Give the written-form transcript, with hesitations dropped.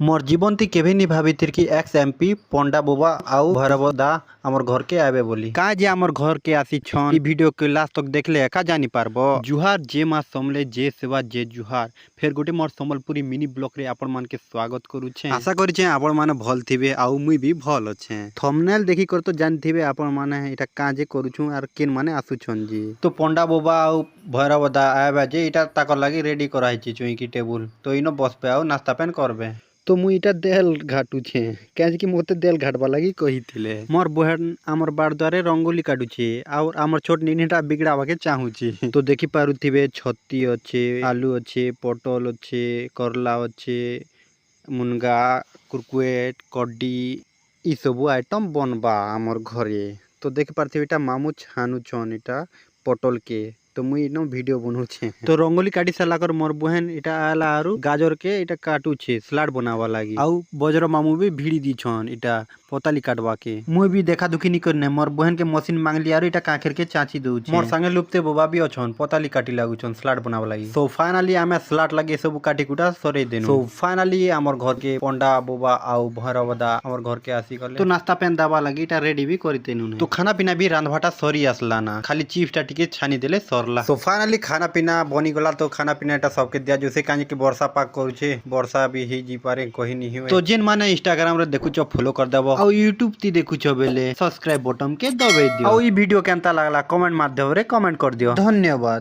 मोर जीवन ती केभी नहीं भाभी थी कि एक्स एमपी पंडा बुबा आउ भैरव दा हमर घर के आवे बोली का जे हमर घर के आसी छन ई वीडियो के लास्ट तक देखले का जानी पारबो। जुहार जे मां समले जे सेवा जे जुहार फेर गोटे मोर संबलपुरी मिनी ब्लॉग रे आपण मान के स्वागत करू छे। आशा करी छे आपण माने भल थिबे आउ मुई भी भल अछे। थंबनेल देखि कर तो जान थिबे आपण माने एटा का जे करू छु आर केन माने आसु छन जी। तो पंडा बुबा आउ भैरव दा आवे जे एटा ताकर लागि रेडी कराई छी चुई की टेबल तो इनो बस पे आउ नाश्ता पेन करबे। तो मुई इटा देल घाटू छे कैसे कि मोते देल घाटबा लगी कही थिले मोर बहन हमर बाड़ द्वारे रंगोली काटू छे और हमर छोट निनीटा बिगड़ावा के चाहू छे। तो देखि पारु थिबे छत्ती अच्छे आलू अच्छे पटल अच्छे करला अच्छे मुनगा कुरकुएट कड्डी ई सब आइटम बनबा हमर घरे। तो देखि पारथिबे एटा मामू छानू छन एटा पटल के तो मुई नो वीडियो बनू छे। तो रंगोली काटी साला कर मोर बहन एटा आला आरु गाजर के एटा काटू छे सलाड बनावा लागी आउ बजरो मामू भी भिड़ी दी छन एटा पताली काटवा के। मुई भी देखा दुखी नि करने मोर बहन के मशीन मांगली आरु एटा काखेर के चाची दउ छे। मोर संगे लुप्ते बाबा भी अछन पताली काटी लागु छन सलाड बनावा लागी। सो फाइनली आमे सलाड लागी सब काटी कुटा सरे देनु। सो फाइनली हमर घर के पंडा बाबा आउ भैरवदा हमर घर के आसी गले तो नाश्ता पेन दावा लागी एटा रेडी भी करि देनु। तो खाना पीना भी रांधभाटा सरी आसला ना खाली चिप्स टा टिके छानी देले सरला। तो फाइनली खाना पीना बनी गला तो खाना पीना एटा सबके दिया जैसे काजे कि वर्षा पाक करू छे वर्षा भी ही जी पारे कहि नि होय। तो जेन माने इंस्टाग्राम रे देखु छ फॉलो कर देबो और यूट्यूब ती देखु छ बेले सब्सक्राइब बटन के दबाई दियो और ई वीडियो केनता लागला कमेंट माध्यम रे कमेंट कर दियो। धन्यवाद।